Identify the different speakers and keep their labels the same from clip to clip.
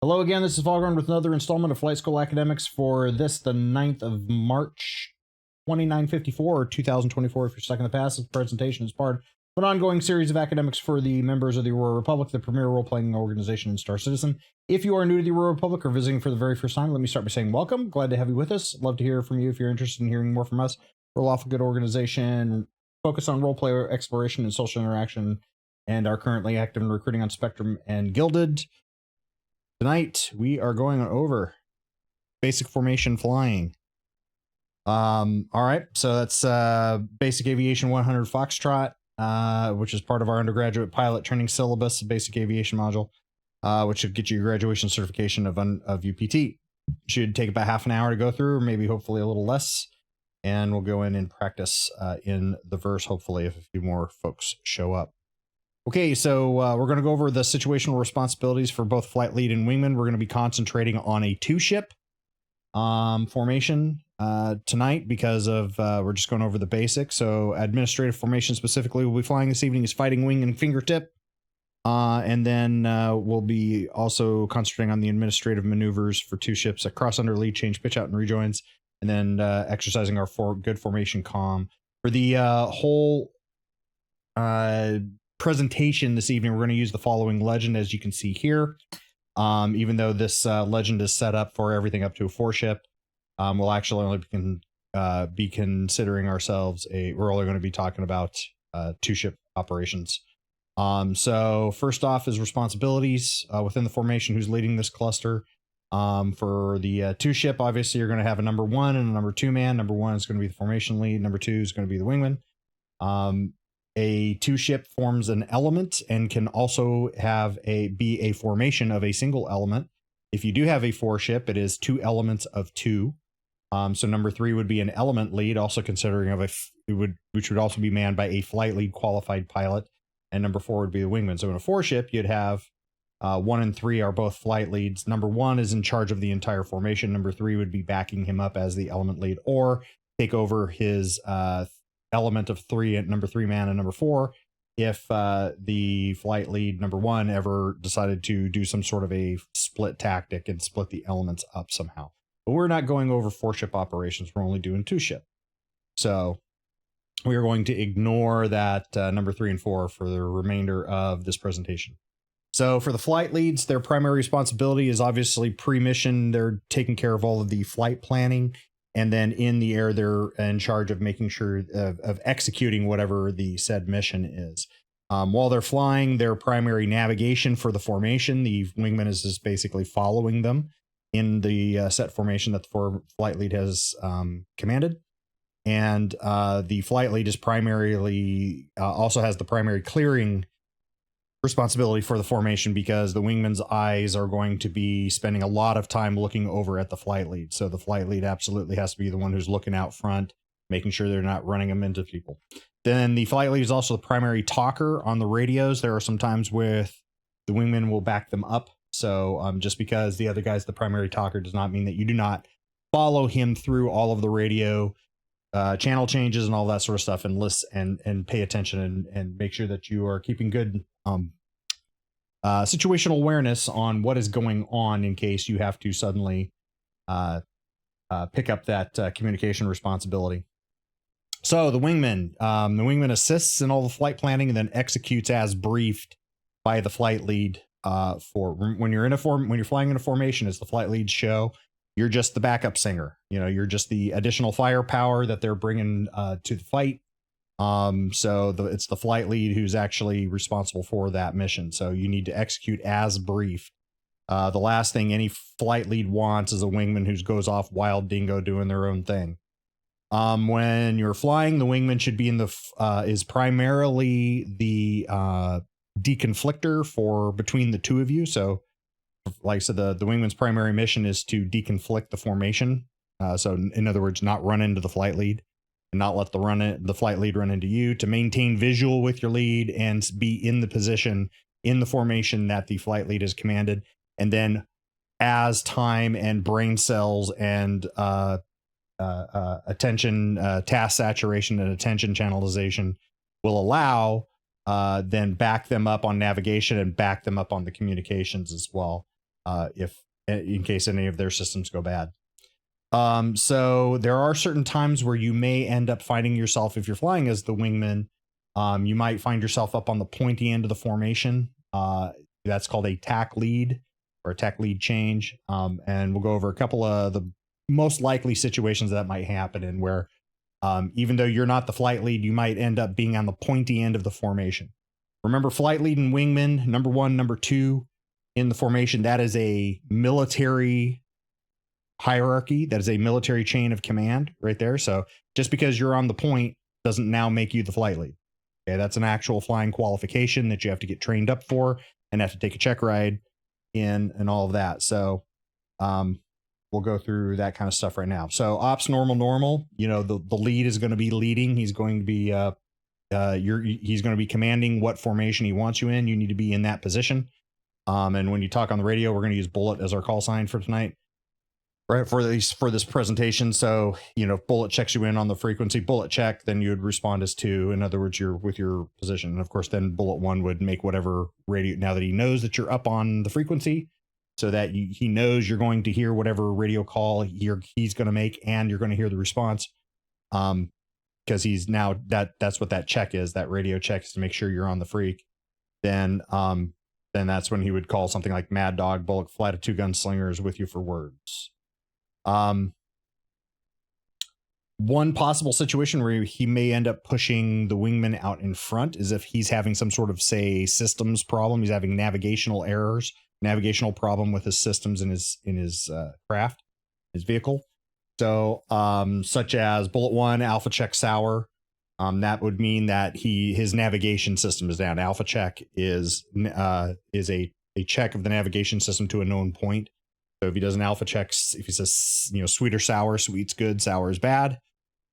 Speaker 1: Hello again, this is Foghorn with another installment of Flight School Academics for this, the 9th of March, 2954, or 2024, if you're stuck in the past. This presentation is part of an ongoing series of academics for the members of the Aurora Republic, the premier role-playing organization in Star Citizen. If you are new to the Aurora Republic or visiting for the very first time, let me start by saying welcome. Glad to have you with us. Love to hear from you if you're interested in hearing more from us. We're a lawful good organization, focus on role-play exploration and social interaction, and are currently active in recruiting on Spectrum and Gilded. Tonight, we are going over basic formation flying. All right, so that's Basic Aviation 100 Foxtrot, which is part of our undergraduate pilot training syllabus, basic aviation module, which should get you your graduation certification of UPT. Should take about half an hour to go through, or maybe hopefully a little less, and we'll go in and practice in the verse, hopefully, if a few more folks show up. Okay, so we're going to go over the situational responsibilities for both flight lead and wingman. We're going to be concentrating on a two-ship formation tonight because of we're just going over the basics. So administrative formation specifically we'll be flying this evening is fighting wing and fingertip. And then we'll be also concentrating on the administrative maneuvers for two ships, a crossunder, lead change, pitch out, and rejoins, and then exercising our good formation comm. For the whole presentation this evening, we're going to use the following legend, as you can see here. Even though this legend is set up for everything up to a 4-ship, we'll actually only be considering ourselves we're only going to be talking about 2-ship operations. So first off is responsibilities within the formation. Who's leading this cluster? For the 2-ship, obviously you're going to have a number 1 and a number 2 man. Number 1 is going to be the formation lead. Number 2 is going to be the wingman. A 2-ship forms an element and can also be a formation of a single element. If you do have a 4-ship, it is 2 elements of 2. So number 3 would be an element lead, also considering which would also be manned by a flight lead qualified pilot, and number 4 would be the wingman. So in a 4-ship, you'd have 1 and 3 are both flight leads. Number 1 is in charge of the entire formation. Number 3 would be backing him up as the element lead, or take over his element of 3 at number 3 man and number 4 if the flight lead number 1 ever decided to do some sort of a split tactic and split the elements up somehow. But we're not going over 4-ship operations, we're only doing 2-ship. So we are going to ignore that number 3 and 4 for the remainder of this presentation. So for the flight leads, their primary responsibility is obviously pre-mission. They're taking care of all of the flight planning. And then in the air, they're in charge of making sure of executing whatever the said mission is. While they're flying, their primary navigation for the formation, the wingman is just basically following them in the set formation that the flight lead has commanded. And the flight lead is primarily also has the primary clearing responsibility for the formation, because the wingman's eyes are going to be spending a lot of time looking over at the flight lead. So the flight lead absolutely has to be the one who's looking out front, making sure they're not running them into people. Then the flight lead is also the primary talker on the radios. There are some times with the wingman will back them up. So just because the other guy's the primary talker does not mean that you do not follow him through all of the radio channel changes and all that sort of stuff, and listen and pay attention and make sure that you are keeping good situational awareness on what is going on in case you have to suddenly pick up that communication responsibility. So the wingman assists in all the flight planning and then executes as briefed by the flight lead. For when you're flying in a formation, as the flight lead's show, you're just the backup singer. You're just the additional firepower that they're bringing to the fight. So it's the flight lead who's actually responsible for that mission. So you need to execute as briefed. The last thing any flight lead wants is a wingman who goes off wild dingo doing their own thing. When you're flying, the wingman should be is primarily the deconflictor for between the two of you. So like I said, the wingman's primary mission is to deconflict the formation. So in other words, not run into the flight lead and not let the flight lead run into you, to maintain visual with your lead and be in the position in the formation that the flight lead has commanded. And then as time and brain cells and attention, task saturation and attention channelization will allow, then back them up on navigation and back them up on the communications as well. if in case any of their systems go bad. So there are certain times where you may end up finding yourself, if you're flying as the wingman, you might find yourself up on the pointy end of the formation. That's called a tack lead or a tack lead change. And we'll go over a couple of the most likely situations that might happen in where even though you're not the flight lead, you might end up being on the pointy end of the formation. Remember, flight lead and wingman, number 1, number 2 in the formation, that is a military hierarchy. That is a military chain of command right there. So just because you're on the point doesn't now make you the flight lead. Okay, that's an actual flying qualification that you have to get trained up for and have to take a check ride in and all of that. So we'll go through that kind of stuff right now. So ops normal, you know, the lead is going to be leading. He's going to be he's going to be commanding what formation he wants you in. You need to be in that position. And when you talk on the radio, we're going to use bullet as our call sign for tonight, right? For this presentation. So, you know, if bullet checks you in on the frequency, bullet check, then you would respond as 2. In other words, you're with your position. And of course, then bullet 1 would make whatever radio, now that he knows that you're up on the frequency, so that he knows you're going to hear whatever radio call he's going to make, and you're going to hear the response. Because he's now that's what that check is. That radio check is to make sure you're on the freak. Then that's when he would call something like Mad Dog, Bullet, flight of 2 gunslingers with you for words. One possible situation where he may end up pushing the wingman out in front is if he's having some sort of, say, systems problem. He's having navigational errors, navigational problem with his systems in his craft, his vehicle. So, such as bullet 1, alpha check sour. That would mean that his navigation system is down. Alpha check is a check of the navigation system to a known point. So if he does an alpha check, if he says, you know, sweet or sour, sweet's good, sour is bad.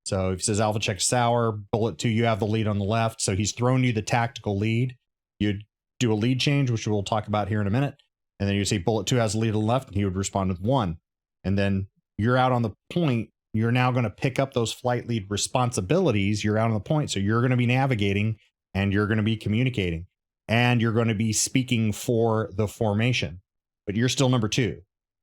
Speaker 1: So if he says alpha check sour, bullet 2, you have the lead on the left. So he's thrown you the tactical lead. You'd do a lead change, which we'll talk about here in a minute. And then you say bullet 2 has the lead on the left, and he would respond with 1. And then you're out on the point. You're now going to pick up those flight lead responsibilities. You're out on the point. So you're going to be navigating, and you're going to be communicating, and you're going to be speaking for the formation, but you're still number 2.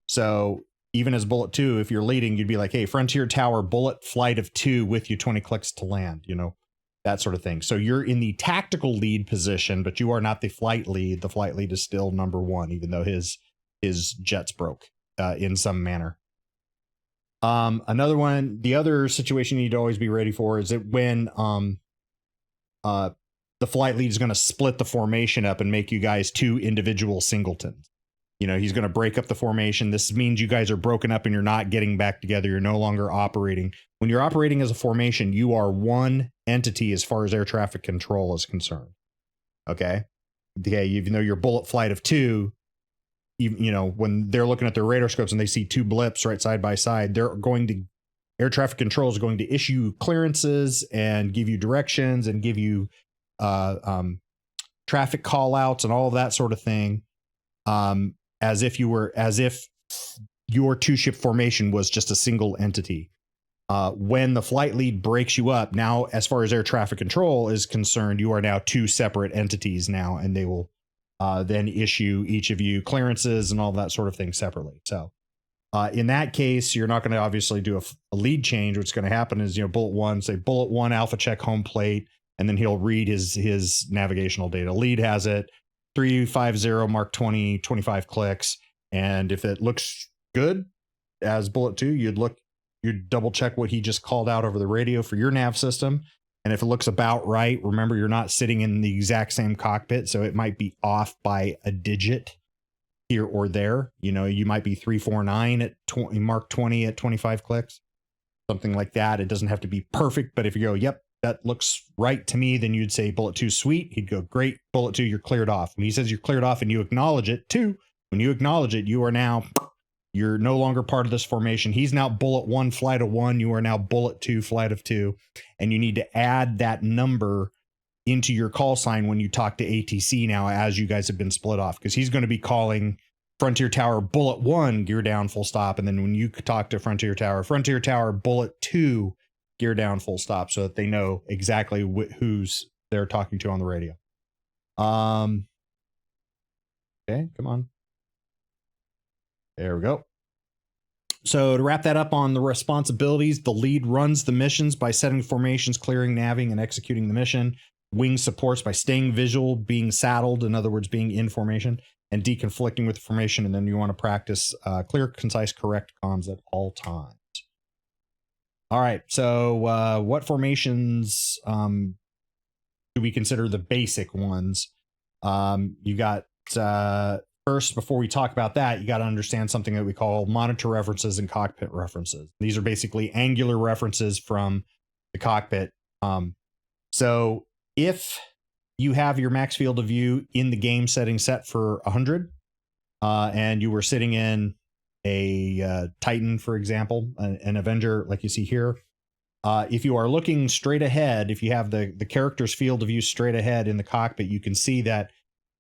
Speaker 1: So even as bullet 2, if you're leading, you'd be like, hey, Frontier Tower, bullet, flight of 2 with you 20 clicks to land, you know, that sort of thing. So you're in the tactical lead position, but you are not the flight lead. The flight lead is still number 1, even though his jets broke in some manner. Another one, the other situation you need to always be ready for is that when the flight lead is going to split the formation up and make you guys 2 individual singletons. You know, he's going to break up the formation. This means you guys are broken up and you're not getting back together. You're no longer operating. When you're operating as a formation, you are one entity as far as air traffic control is concerned. Okay, even though you're bullet flight of 2, you know, when they're looking at their radar scopes and they see 2 blips right side by side, air traffic control is going to issue clearances and give you directions and give you traffic call outs and all of that sort of thing. As if your 2-ship formation was just a single entity. When the flight lead breaks you up, now as far as air traffic control is concerned, you are now 2 separate entities now, and they will then issue each of you clearances and all that sort of thing separately. So in that case, you're not going to obviously do a lead change. What's going to happen is, you know, bullet 1, say bullet 1 alpha check home plate, and then he'll read his navigational data. Lead has it 350 Mark 20, 25 clicks. And if it looks good as bullet 2, you'd double check what he just called out over the radio for your nav system. And if it looks about right, remember, you're not sitting in the exact same cockpit, so it might be off by a digit here or there. You know, you might be 349 at Mark 20 at 25 clicks, something like that. It doesn't have to be perfect, but if you go, yep, that looks right to me, then you'd say bullet 2, sweet. He'd go, great. Bullet 2, you're cleared off. When he says you're cleared off and you acknowledge it too, when you acknowledge it, you're no longer part of this formation. He's now bullet 1, flight of 1. You are now bullet 2, flight of 2. And you need to add that number into your call sign when you talk to ATC now, as you guys have been split off, because he's going to be calling Frontier Tower, bullet 1, gear down, full stop. And then when you talk to Frontier Tower, bullet 2, gear down, full stop, so that they know exactly who's they're talking to on the radio. Okay, come on. There we go. So to wrap that up on the responsibilities, the lead runs the missions by setting formations, clearing, naving, and executing the mission. Wing supports by staying visual, being saddled, in other words, being in formation, and deconflicting with the formation. And then you want to practice clear, concise, correct comms at all times. All right. So what formations do we consider the basic ones? You got first, before we talk about that, you got to understand something that we call monitor references and cockpit references. These are basically angular references from the cockpit. So if you have your max field of view in the game setting set for 100, and you were sitting in a Titan, for example, an Avenger like you see here, if you are looking straight ahead, if you have the character's field of view straight ahead in the cockpit, you can see that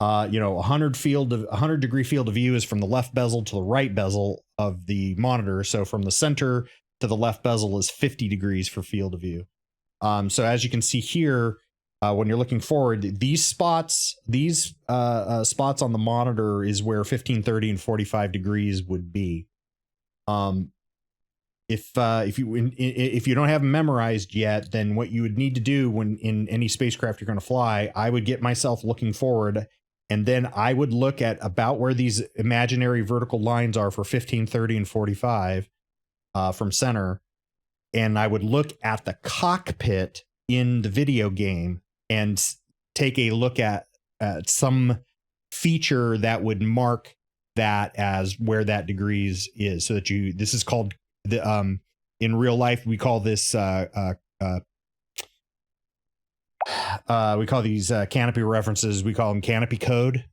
Speaker 1: 100 degree field of view is from the left bezel to the right bezel of the monitor. So from the center to the left bezel is 50 degrees for field of view. So as you can see here, when you're looking forward, these spots on the monitor is where 15, 30, and 45 degrees would be. If you don't have them memorized yet, then what you would need to do when in any spacecraft you're going to fly, I would get myself looking forward, and then I would look at about where these imaginary vertical lines are for 15, 30, and 45 from center, and I would look at the cockpit in the video game and take a look at some feature that would mark that as where that degrees is, so that this is called the in real life we call this we call these canopy references, we call them canopy code.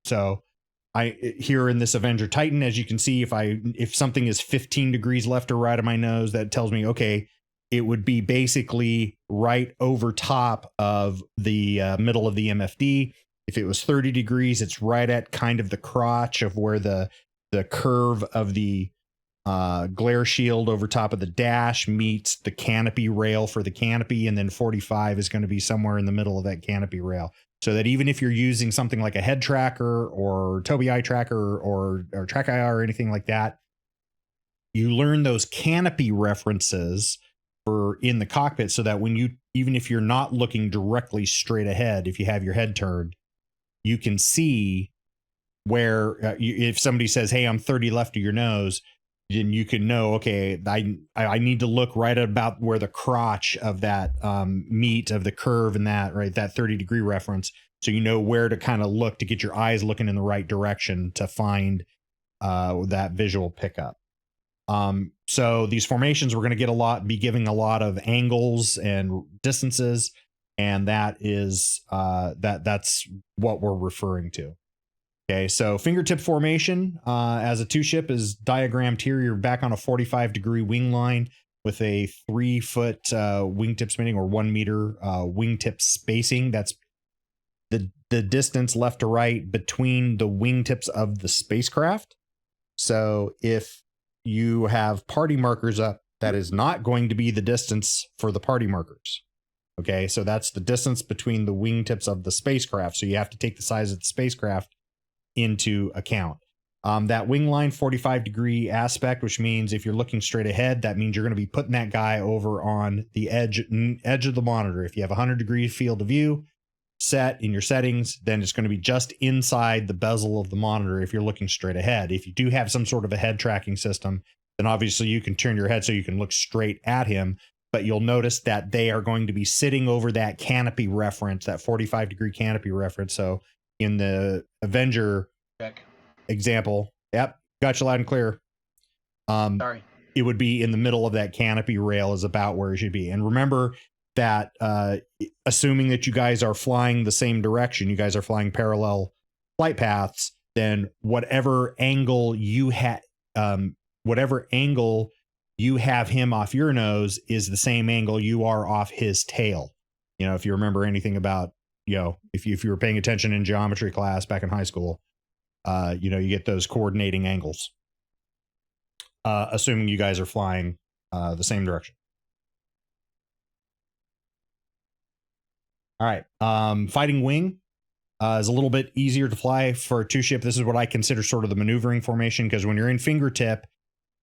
Speaker 1: So here in this Avenger Titan, as you can see, if something is 15 degrees left or right of my nose, that tells me, okay, it would be basically right over top of the middle of the MFD. If it was 30 degrees, it's right at kind of the crotch of where the curve of the glare shield over top of the dash meets the canopy rail for the canopy, and then 45 is going to be somewhere in the middle of that canopy rail. So that even if you're using something like a head tracker or Tobii eye tracker or track IR or anything like that, you learn those canopy references for in the cockpit, so that when even if you're not looking directly straight ahead, if you have your head turned, you can see where if somebody says, hey, I'm 30 left of your nose, then you can know, okay, I need to look right about where the crotch of that meat of the curve and that, right, that 30 degree reference. So you know where to kind of look to get your eyes looking in the right direction to find that visual pickup. So these formations, we're going to be giving a lot of angles and distances, and that is that's what we're referring to. Okay, so fingertip formation as a 2-ship is diagrammed here. You're back on a 45 degree wing line with a 3-foot wingtip spinning, or 1 meter wingtip spacing. That's the distance left to right between the wingtips of the spacecraft. So if you have party markers up, that is not going to be the distance for the party markers. Okay, so that's the distance between the wingtips of the spacecraft. So you have to take the size of the spacecraft into account. That wing line 45 degree aspect, which means if you're looking straight ahead, that means you're going to be putting that guy over on the edge of the monitor. If you have 100 degree field of view set in your settings, then it's going to be just inside the bezel of the monitor if you're looking straight ahead. If you do have some sort of a head tracking system, then obviously you can turn your head so you can look straight at him, but you'll notice that they are going to be sitting over that canopy reference, that 45 degree canopy reference. So in the Avenger example, yep, got you loud and clear. Sorry. It would be in the middle of that canopy rail is about where it should be. And remember that assuming that you guys are flying the same direction, you guys are flying parallel flight paths, then whatever angle you have him off your nose is the same angle you are off his tail. You know, if you remember anything about, you know, if you were paying attention in geometry class back in high school, you know, you get those coordinating angles, assuming you guys are flying the same direction. All right. Fighting wing. is a little bit easier to fly for a 2-ship. This is what I consider sort of the maneuvering formation, because when you're in fingertip,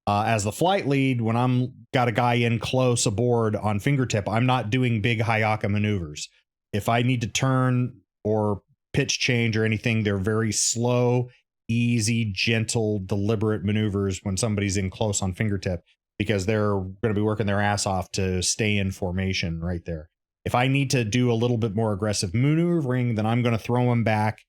Speaker 1: as the flight lead, when I'm got a guy in close aboard on fingertip, I'm not doing big Hayaka maneuvers. If I need to turn or pitch change or anything, they're very slow, easy, gentle, deliberate maneuvers when somebody's in close on fingertip, because they're going to be working their ass off to stay in formation right there. If I need to do a little bit more aggressive maneuvering, then I'm going to throw them back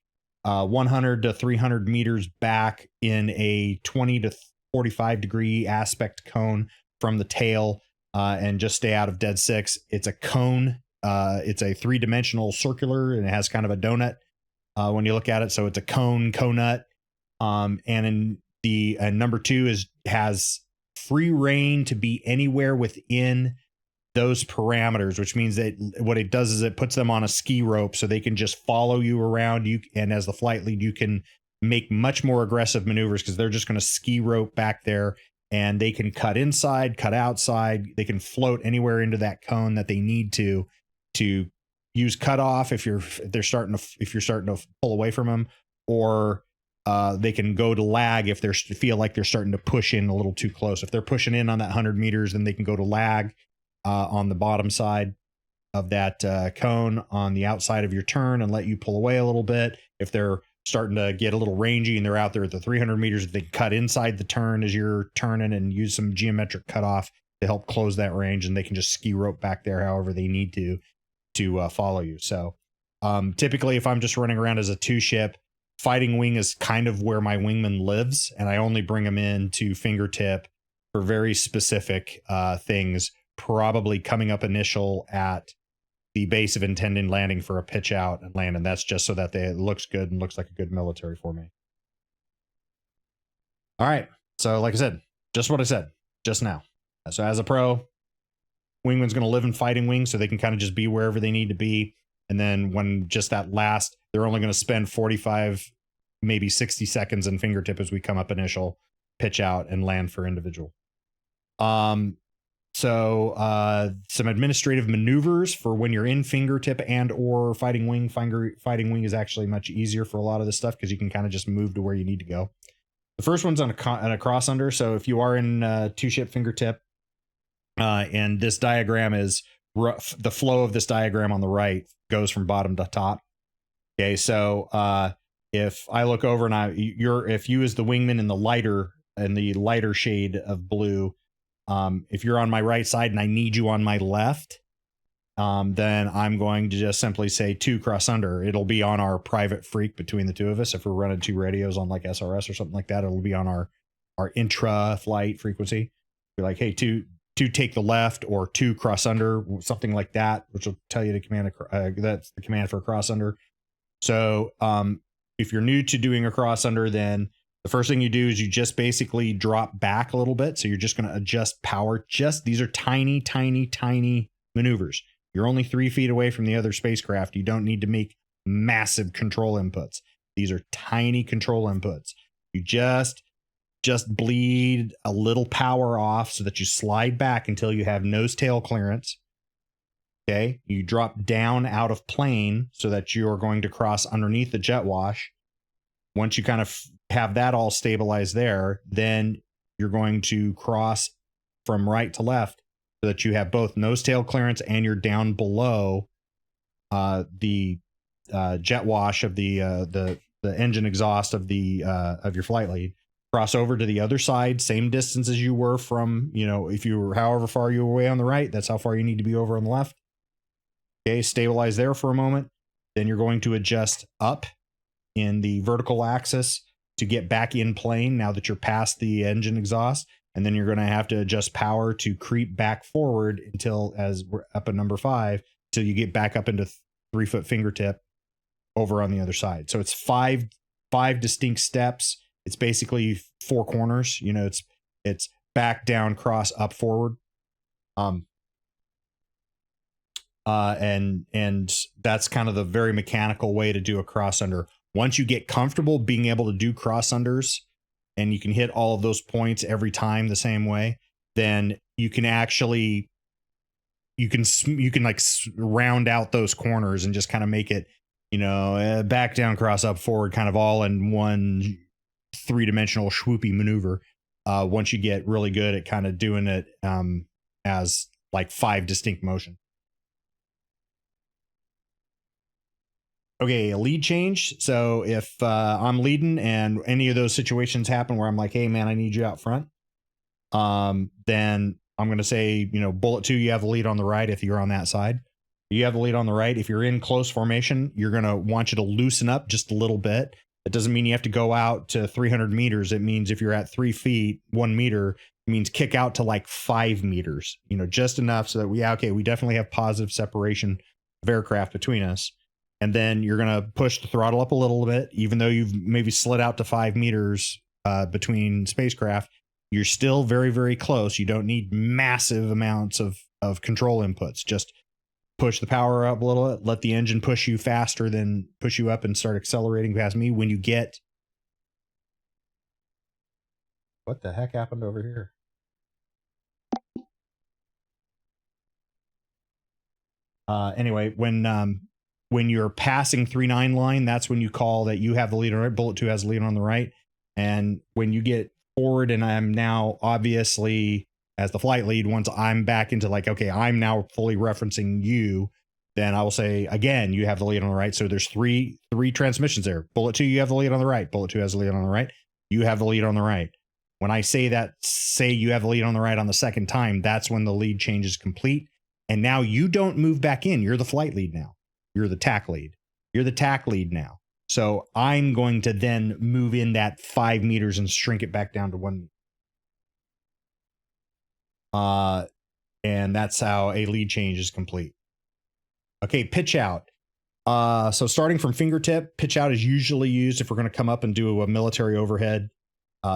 Speaker 1: 100 to 300 meters back in a 20 to 45 degree aspect cone from the tail, and just stay out of dead six. It's a cone. It's a 3-dimensional circular, and it has kind of a donut when you look at it. So it's a conut. And in the number 2 has free reign to be anywhere within those parameters, which means that what it does is it puts them on a ski rope so they can just follow you around. And as the flight lead, you can make much more aggressive maneuvers, because they're just going to ski rope back there, and they can cut inside, cut outside. They can float anywhere into that cone that they need to use cutoff if you're starting to pull away from them, or they can go to lag if they feel like they're starting to push in a little too close. If they're pushing in on that 100 meters, then they can go to lag on the bottom side of that cone on the outside of your turn and let you pull away a little bit. If they're starting to get a little rangy and they're out there at the 300 meters, they cut inside the turn as you're turning and use some geometric cutoff to help close that range, and they can just ski rope back there however they need to follow you. So typically, if I'm just running around as a 2-ship, fighting wing is kind of where my wingman lives, and I only bring them in to fingertip for very specific things, probably coming up initial at the base of intended landing for a pitch out and land, and that's just so that it looks good and looks like a good military for me. All right, so like I said, just what I said just now. So as a pro, wingman's going to live in fighting wing, so they can kind of just be wherever they need to be. And then when just that last, they're only going to spend 45, maybe 60 seconds in fingertip as we come up initial, pitch out, and land for individual. So some administrative maneuvers for when you're in fingertip and or fighting wing. Fighting wing is actually much easier for a lot of this stuff, because you can kind of just move to where you need to go. The first one's on a crossunder. So if you are in 2-ship fingertip, and this diagram is rough, the flow of this diagram on the right goes from bottom to top. Okay, so if I look over and if you as the wingman in the lighter shade of blue, if you're on my right side and I need you on my left, then I'm going to just simply say 2 crossunder. It'll be on our private freak between the two of us. If we're running 2 radios on like SRS or something like that, it'll be on our intra flight frequency. Be like, hey, 2 take the left, or 2 crossunder, something like that, which will tell you the command. That's the command for a crossunder. So if you're new to doing a crossunder, then the first thing you do is you just basically drop back a little bit. So you're just going to adjust power. These are tiny, tiny, tiny maneuvers. You're only 3 feet away from the other spacecraft. You don't need to make massive control inputs. These are tiny control inputs. You just bleed a little power off so that you slide back until you have nose tail clearance. Okay. You drop down out of plane so that you're going to cross underneath the jet wash. Once you kind of have that all stabilized there, then you're going to cross from right to left so that you have both nose tail clearance and you're down below the jet wash of the engine exhaust of your flight lead. Cross over to the other side, same distance as you were from, if you were however far you were away on the right, that's how far you need to be over on the left. Okay, stabilize there for a moment. Then you're going to adjust up in the vertical axis to get back in plane now that you're past the engine exhaust. And then you're going to have to adjust power to creep back forward until, as we're up at number 5, till you get back up into 3-foot fingertip over on the other side. So it's five distinct steps. It's basically 4 corners. It's back, down, cross, up, forward. And that's kind of the very mechanical way to do a crossunder. Once you get comfortable being able to do crossunders and you can hit all of those points every time the same way, then you can actually, you can like round out those corners and just kind of make it back, down, cross, up, forward, kind of all in one three-dimensional swoopy maneuver. Once you get really good at kind of doing it as like 5 distinct motion. Okay, a lead change. So if I'm leading and any of those situations happen where I'm like, hey man, I need you out front, then I'm going to say, bullet 2, you have the lead on the right. If you're on that side, you have the lead on the right. If you're in close formation, you're going to want you to loosen up just a little bit. It doesn't mean you have to go out to 300 meters. It means if you're at 3 feet, 1 meter, it means kick out to like 5 meters, just enough so that we definitely have positive separation of aircraft between us. And then you're going to push the throttle up a little bit, even though you've maybe slid out to 5 meters between spacecraft. You're still very, very close. You don't need massive amounts of control inputs. Just push the power up a little bit, let the engine push you faster, then push you up and start accelerating past me. When you get... What the heck happened over here? Anyway, when you're passing 3-9 line, that's when you call that you have the lead on the right. Bullet 2 has the lead on the right. And when you get forward, and I'm now obviously as the flight lead, once I'm back into like, okay, I'm now fully referencing you, then I will say again, you have the lead on the right. So there's three transmissions there. Bullet 2, you have the lead on the right. Bullet 2 has the lead on the right. You have the lead on the right. When I say that, say you have the lead on the right on the second time, that's when the lead change is complete. And now you don't move back in. You're the flight lead now. You're the TAC lead. You're the TAC lead now. So I'm going to then move in that 5 meters and shrink it back down to 1 meter. And that's how a lead change is complete. Okay, pitch out. So starting from fingertip, pitch out is usually used if we're going to come up and do a military overhead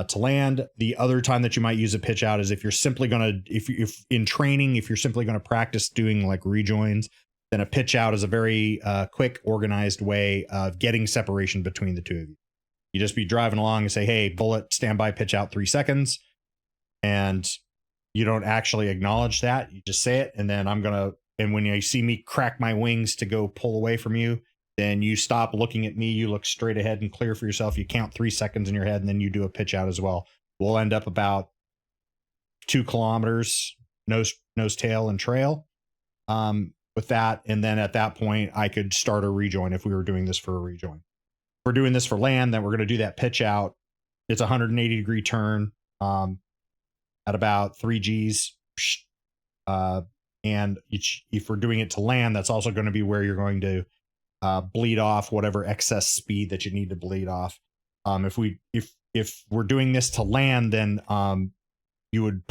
Speaker 1: to land. The other time that you might use a pitch out is if you're simply going to, if in training, if you're simply going to practice doing like rejoins, then a pitch out is a very quick, organized way of getting separation between the two of you. You just be driving along and say, hey, bullet, standby, pitch out 3 seconds. And you don't actually acknowledge that. You just say it. And then and when you see me crack my wings to go pull away from you, then you stop looking at me. You look straight ahead and clear for yourself. You count 3 seconds in your head, and then you do a pitch out as well. We'll end up about 2 kilometers, nose, tail, and trail. With that, and then at that point I could start a rejoin if we were doing this for a rejoin. If we're doing this for land, then we're going to do that pitch out. It's a 180 degree turn at about 3 Gs. And if we're doing it to land, that's also going to be where you're going to bleed off whatever excess speed that you need to bleed off. If we're doing this to land, then you would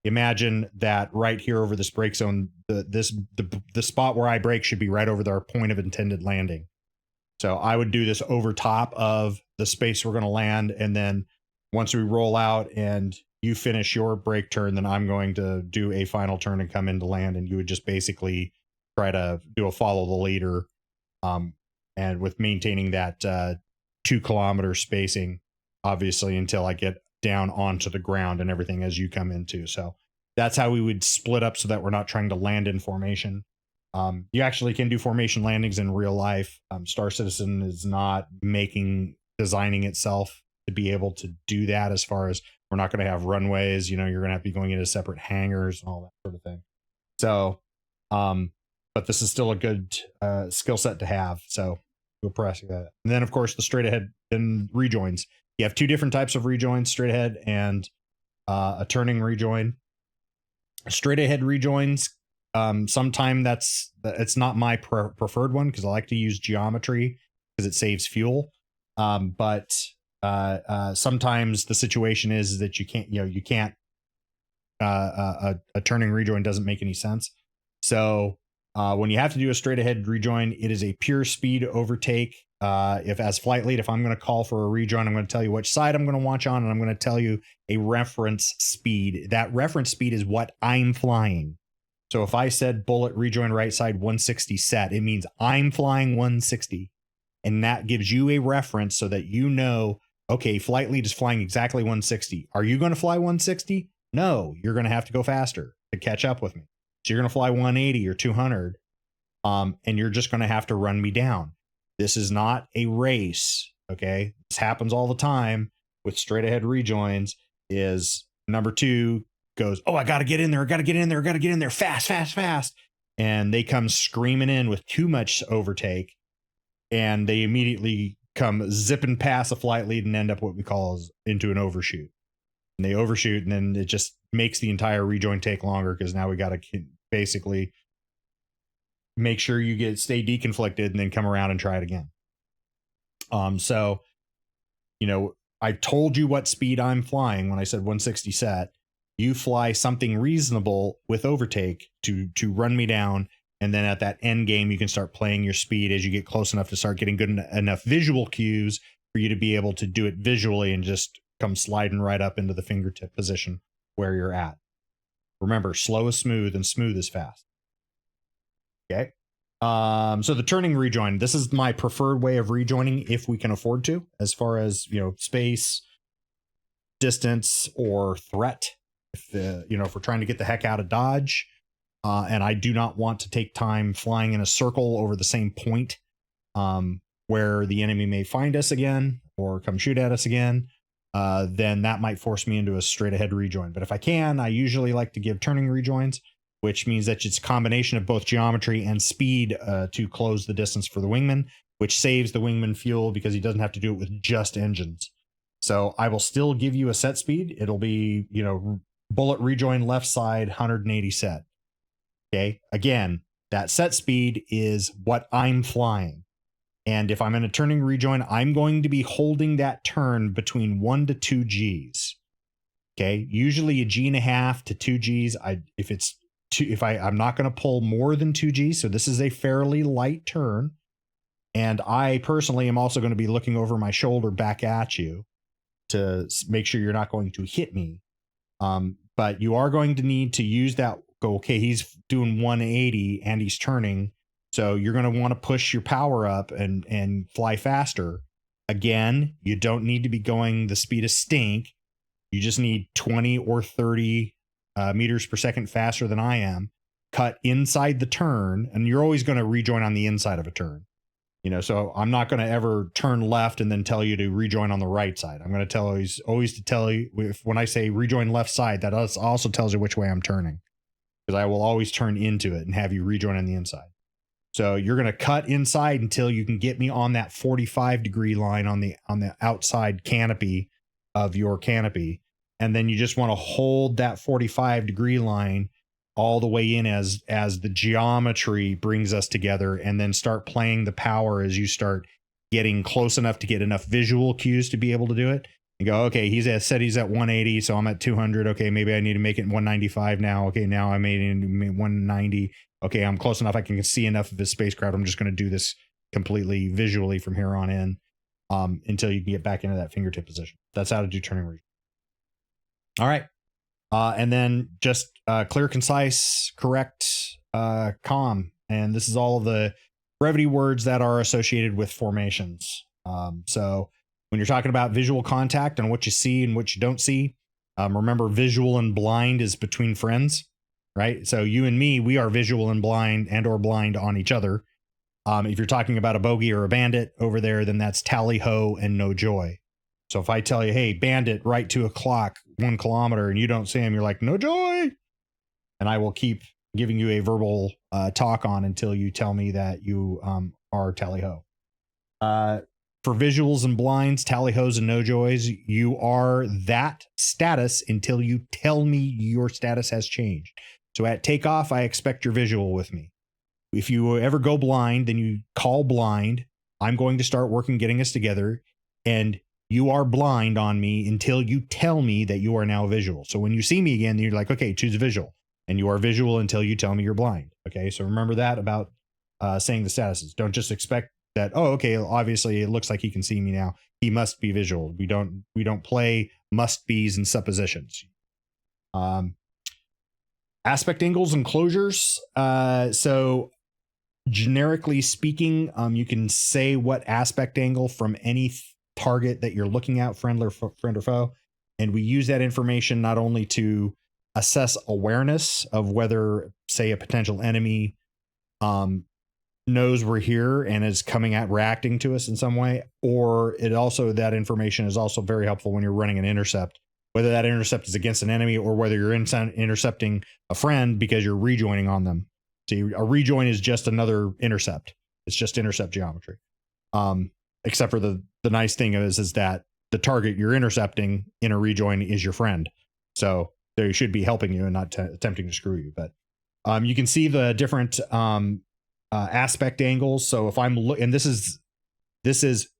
Speaker 1: imagine that right here over this brake zone, the spot where I brake should be right over our point of intended landing. So I would do this over top of the space we're going to land. And then once we roll out and you finish your brake turn, then I'm going to do a final turn and come into land. And you would just basically try to do a follow the leader. And with maintaining that 2 kilometer spacing, obviously, until I get down onto the ground and everything as you come into. So that's how we would split up so that we're not trying to land in formation. You actually can do formation landings in real life. Star Citizen is not designing itself to be able to do that, as far as we're not going to have runways. You're going to have to be going into separate hangars and all that sort of thing. So, but this is still a good skill set to have. So we'll press that. And then, of course, the straight ahead and rejoins. You have 2 different types of rejoins, straight ahead and a turning rejoin. Straight ahead rejoins, sometime it's not my preferred one, because I like to use geometry because it saves fuel. But sometimes the situation is that you can't a turning rejoin doesn't make any sense. So when you have to do a straight ahead rejoin, it is a pure speed overtake. If as flight lead, if I'm going to call for a rejoin, I'm going to tell you which side I'm going to watch on, and I'm going to tell you a reference speed. That reference speed is what I'm flying. So if I said bullet rejoin right side 160 set, it means I'm flying 160. And that gives you a reference so that you know, okay, flight lead is flying exactly 160. Are you going to fly 160? No, you're going to have to go faster to catch up with me. So you're going to fly 180 or 200, and you're just going to have to run me down. This is not a race. Okay. This happens all the time with straight ahead rejoins. Is number 2 goes, oh, I got to get in there. I got to get in there. I got to get in there fast, fast, fast. And they come screaming in with too much overtake. And they immediately come zipping past a flight lead and end up what we call into an overshoot. And they overshoot, and then it just makes the entire rejoin take longer, because now we got to basically make sure you stay deconflicted and then come around and try it again. So, I told you what speed I'm flying when I said 160 set. You fly something reasonable with overtake to run me down. And then at that end game, you can start playing your speed as you get close enough to start getting good enough visual cues for you to be able to do it visually and just come sliding right up into the fingertip position where you're at. Remember, slow is smooth and smooth is fast. Okay. So the turning rejoin, this is my preferred way of rejoining if we can afford to, as far as, space, distance, or threat. If we're trying to get the heck out of Dodge, and I do not want to take time flying in a circle over the same point, where the enemy may find us again or come shoot at us again, then that might force me into a straight ahead rejoin. But if I can, I usually like to give turning rejoins, which means that it's a combination of both geometry and speed to close the distance for the wingman, which saves the wingman fuel because he doesn't have to do it with just engines. So I will still give you a set speed. It'll be, bullet rejoin left side, 180 set. Okay. Again, that set speed is what I'm flying. And if I'm in a turning rejoin, I'm going to be holding that turn between 1 to 2 Gs. Okay. Usually a G.5 to 2 Gs. I'm not going to pull more than 2 Gs. So this is a fairly light turn. And I personally am also going to be looking over my shoulder back at you to make sure you're not going to hit me. But you are going to need to use that. Go, okay, he's doing 180 and he's turning. So you're going to want to push your power up and fly faster. Again, you don't need to be going the speed of stink. You just need 20 or 30 meters per second faster than I am. Cut inside the turn, and you're always going to rejoin on the inside of a turn. So I'm not going to ever turn left and then tell you to rejoin on the right side. I'm going to always to tell you, when I say rejoin left side, that also tells you which way I'm turning, because I will always turn into it and have you rejoin on the inside. So you're going to cut inside until you can get me on that 45-degree line on the outside canopy of your canopy. And then you just want to hold that 45-degree line all the way in as the geometry brings us together, and then start playing the power as you start getting close enough to get enough visual cues to be able to do it. You go, okay, he's at 180, so I'm at 200. Okay, maybe I need to make it 195 now. Okay, now I made it 190. Okay, I'm close enough. I can see enough of his spacecraft. I'm just going to do this completely visually from here on in, until you can get back into that fingertip position. That's how to do turning region. All right. And then just clear, concise, correct, comm. And this is all of the brevity words that are associated with formations. So when you're talking about visual contact and what you see and what you don't see, remember, visual and blind is between friends, right? So you and me, we are visual and or blind on each other. If you're talking about a bogey or a bandit over there, then that's tally ho and no joy. So if I tell you, hey, bandit, right 2 o'clock, 1 kilometer, and you don't see him, you're like, no joy. And I will keep giving you a verbal talk on until you tell me that you are tally ho. For visuals and blinds, tally ho's and no joys, you are that status until you tell me your status has changed. So at takeoff, I expect your visual with me. If you ever go blind, then you call blind. I'm going to start working getting us together, and you are blind on me until you tell me that you are now visual. So when you see me again, you're like, okay, choose visual. And you are visual until you tell me you're blind. Okay, so remember that about saying the statuses. Don't just expect that, oh, okay, obviously it looks like he can see me now. He must be visual. We don't play must be's and suppositions. Aspect angles and closures. So generically speaking, you can say what aspect angle from any target that you're looking at, friend or foe, and we use that information not only to assess awareness of whether, say, a potential enemy knows we're here and is coming at reacting to us in some way, or it also, that information is also very helpful when you're running an intercept, whether that intercept is against an enemy or whether you're intercepting a friend because you're rejoining on them. See, a rejoin is just another intercept. It's just intercept geometry. Except for the nice thing is that the target you're intercepting in a rejoin is your friend. So they should be helping you and not attempting to screw you. But you can see the different aspect angles. So if I'm and this is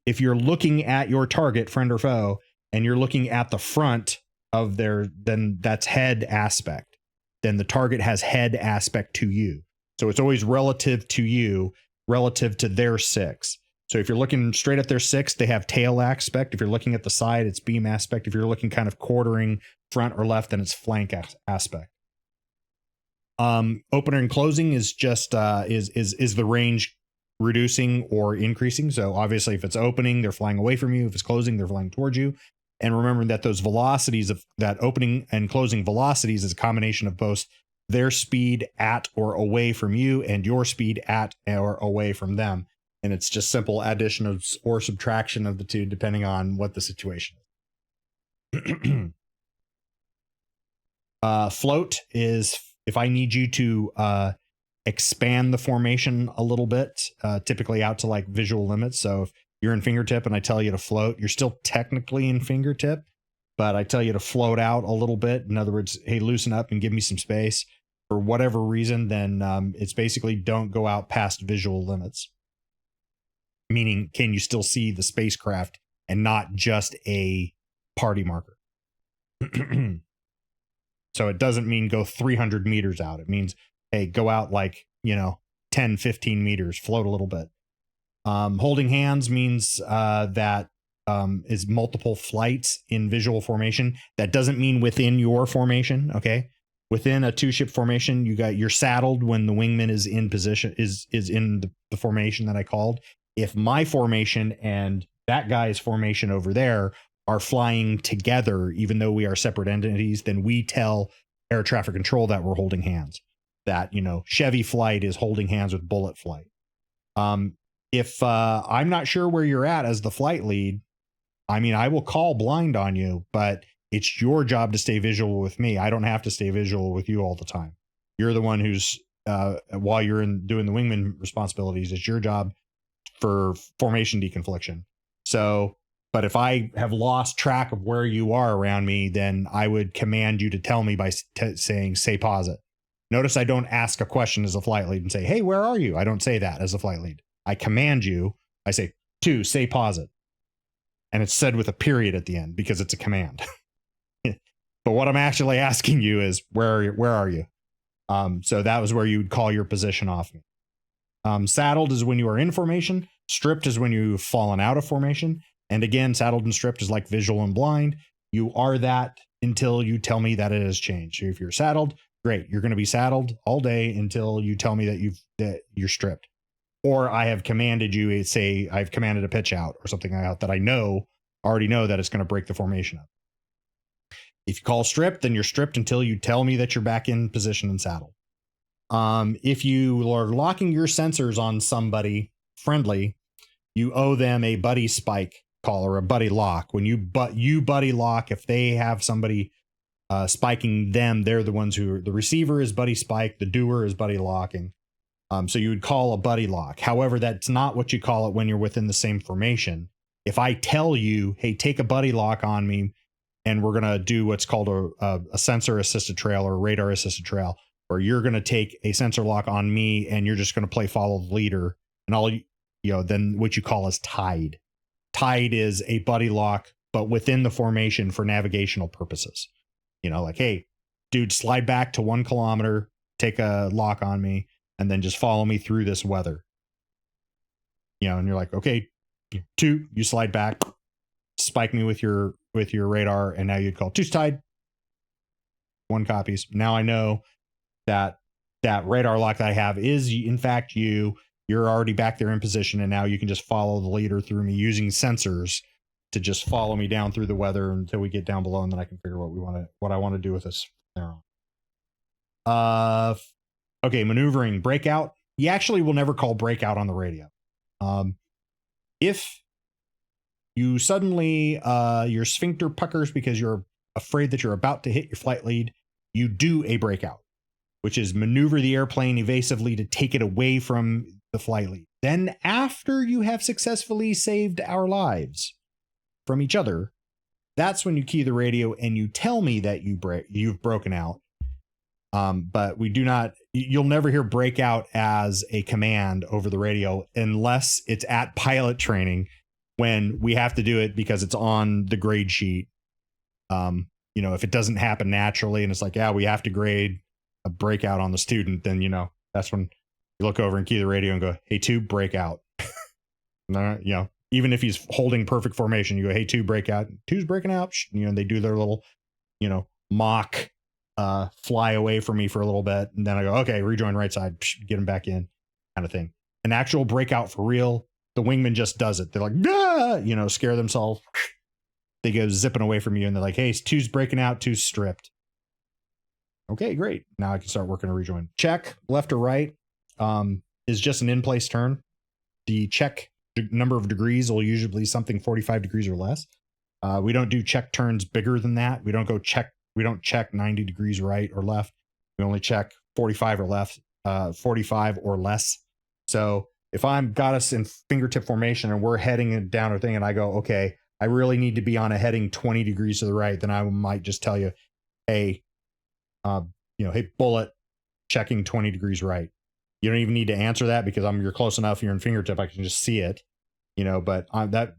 Speaker 1: if you're looking at your target, friend or foe, and you're looking at the front of their, then that's head aspect. Then the target has head aspect to you. So it's always relative to you, relative to their 6. So if you're looking straight at their 6, they have tail aspect. If you're looking at the side, it's beam aspect. If you're looking kind of quartering front or left, then it's flank aspect. Opener and closing is just is the range reducing or increasing. So obviously if it's opening, they're flying away from you. If it's closing, they're flying towards you. And remember that those velocities of that opening and closing velocities is a combination of both their speed at or away from you and your speed at or away from them. And it's just simple addition of or subtraction of the two, depending on what the situation is. Float is if I need you to expand the formation a little bit, typically out to like visual limits. So if you're in fingertip and I tell you to float, you're still technically in fingertip, but I tell you to float out a little bit. In other words, hey, loosen up and give me some space for whatever reason, then it's basically don't go out past visual limits. Meaning, can you still see the spacecraft and not just a party marker? So it doesn't mean go 300 meters out. It means, hey, go out like, 10, 15 meters, float a little bit. Holding hands means that is multiple flights in visual formation. That doesn't mean within your formation. Okay. Within a 2-ship formation, you're saddled when the wingman is in position, is in the formation that I called. If my formation and that guy's formation over there are flying together, even though we are separate entities, then we tell air traffic control that we're holding hands. That, Chevy flight is holding hands with Bullet flight. If I'm not sure where you're at as the flight lead, I will call blind on you, but it's your job to stay visual with me. I don't have to stay visual with you all the time. You're the one who's, while you're doing the wingman responsibilities, it's your job for formation deconfliction. So, but if I have lost track of where you are around me, then I would command you to tell me by saying, say pause it. Notice I don't ask a question as a flight lead and say, hey, where are you? I don't say that as a flight lead. I command you. I say, say pause it. And it's said with a period at the end because it's a command. But what I'm actually asking you is, where are you? So that was where you would call your position off me. Saddled is when you are in formation. Stripped is when you've fallen out of formation. And again, saddled and stripped is like visual and blind. You are that until you tell me that it has changed. So if you're saddled, great. You're going to be saddled all day until you tell me that you're stripped. Or I have commanded you, say I've commanded a pitch out or something like that, that I already know that it's going to break the formation up. If you call stripped, then you're stripped until you tell me that you're back in position and saddled. If you are locking your sensors on somebody friendly, you owe them a buddy spike call or a buddy lock. When you buddy lock, if they have somebody spiking them, they're the ones who the receiver is buddy spike, the doer is buddy locking. So you would call a buddy lock. However, that's not what you call it when you're within the same formation. If I tell you, hey, take a buddy lock on me, and we're going to do what's called a sensor assisted trail or radar assisted trail, where you're going to take a sensor lock on me and you're just going to play follow the leader, and then what you call is tied. Tied is a buddy lock, but within the formation for navigational purposes. Like, hey, dude, slide back to 1 kilometer, take a lock on me, and then just follow me through this weather. And you're like, okay, 2, you slide back, spike me with your radar, and now you'd call 2's tied. 1 copies. Now I know that radar lock that I have is in fact you're already back there in position, and now you can just follow the leader through me using sensors to just follow me down through the weather until we get down below, and then I can figure what I want to do with this from there on. Okay, maneuvering breakout. you actually will never call breakout on the radio. If you suddenly, your sphincter puckers because you're afraid that you're about to hit your flight lead, you do a breakout, which is maneuver the airplane evasively to take it away from the flight lead. Then after you have successfully saved our lives from each other, that's when you key the radio and you tell me that you've broken out. But we do not, you'll never hear breakout as a command over the radio unless it's at pilot training when we have to do it because it's on the grade sheet. You know, if it doesn't happen naturally and it's like, yeah, we have to grade a breakout on the student, then, you know, that's when you look over and key the radio and go, hey, 2, breakout. You know, even if he's holding perfect formation, you go, hey, 2, breakout. 2's breaking out. You know, they do their little, you know, mock fly away from me for a little bit. And then I go, okay, rejoin right side, get him back in, kind of thing. An actual breakout for real, the wingman just does it. They're like, ah! You know, scare themselves. They go zipping away from you and they're like, hey, 2's breaking out, 2's stripped. Okay, great. Now I can start working a rejoin. Check, left or right, is just an in-place turn. The check number of degrees will usually be something 45 degrees or less. We don't do check turns bigger than that. We don't check 90 degrees right or left. We only check 45 or left, 45 or less. So if I'm got us in fingertip formation and we're heading down a thing and I go, okay, I really need to be on a heading 20 degrees to the right, then I might just tell you, hey, you know, hey, bullet, checking 20 degrees right. You don't even need to answer that because you're close enough. You're in fingertip. I can just see it, you know, but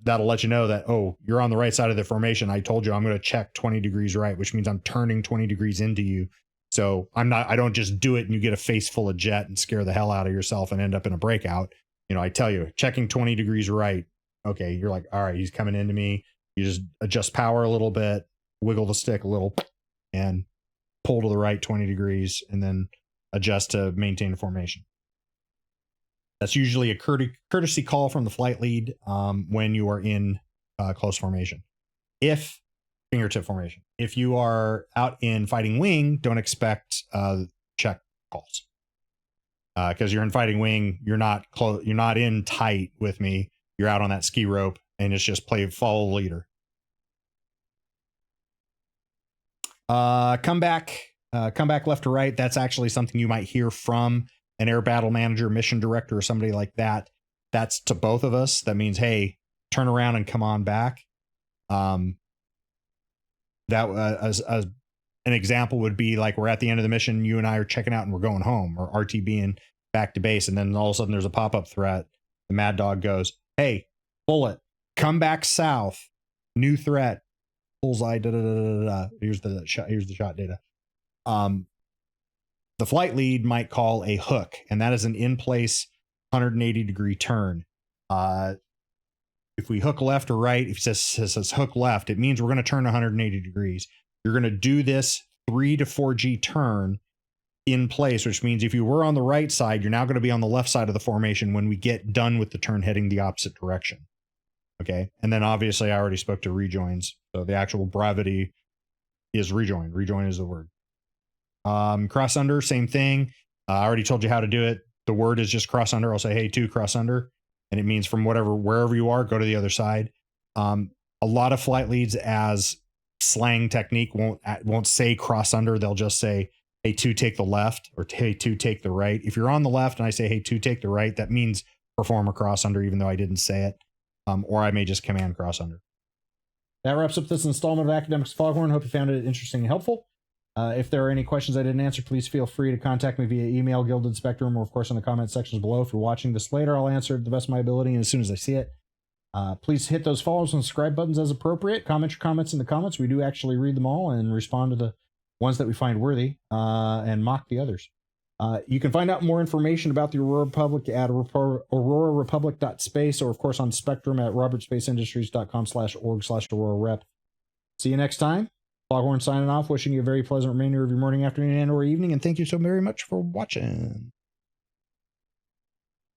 Speaker 1: that'll let you know that, oh, you're on the right side of the formation. I told you I'm going to check 20 degrees right, which means I'm turning 20 degrees into you. So I don't just do it and you get a face full of jet and scare the hell out of yourself and end up in a breakout. You know, I tell you, checking 20 degrees right. Okay. You're like, all right, he's coming into me. You just adjust power a little bit, wiggle the stick a little and pull to the right 20 degrees and then adjust to maintain the formation. That's usually a courtesy call from the flight lead when you are in close formation. If fingertip formation, if you are out in fighting wing, don't expect check calls because you're in fighting wing. You're not close. You're not in tight with me. You're out on that ski rope and it's just follow the leader. Come back left to right. That's actually something you might hear from an air battle manager, mission director, or somebody like that. That's to both of us. That means, hey, turn around and come on back. An example would be like we're at the end of the mission, you and I are checking out and we're going home, or RTBing back to base, and then all of a sudden there's a pop-up threat. The Mad Dog goes, hey, bullet, come back south, new threat, bullseye, here's the shot data. The flight lead might call a hook, and that is an in-place 180 degree turn. If we hook left or right, if it says hook left, it means we're going to turn 180 degrees. You're going to do this 3 to 4G turn in place, which means if you were on the right side, you're now going to be on the left side of the formation when we get done with the turn heading the opposite direction. Okay. And then obviously I already spoke to rejoins. So the actual brevity is rejoin. Rejoin is the word. Cross under, same thing. I already told you how to do it. The word is just cross under. I'll say, hey, 2, cross under. And it means from wherever you are, go to the other side. A lot of flight leads as slang technique won't say cross under. They'll just say, hey, 2, take the left, or hey, 2, take the right. If you're on the left and I say, hey, 2, take the right, that means perform a cross under, even though I didn't say it. Or I may just command cross under. That wraps up this installment of Academics Foghorn. Hope you found it interesting and helpful. If there are any questions I didn't answer, please feel free to contact me via email, Gilded Spectrum, or of course in the comment sections below. If you're watching this later, I'll answer it to the best of my ability and as soon as I see it. Please hit those follows and subscribe buttons as appropriate. Comment your comments in the comments. We do actually read them all and respond to the ones that we find worthy and mock the others. You can find out more information about the Aurora Republic at aurorarepublic.space or of course on Spectrum at robertspaceindustriescom/org/AuroraRep. See you next time. Foghorn signing off, wishing you a very pleasant remainder of your morning, afternoon, and or evening, and thank you so very much for watching.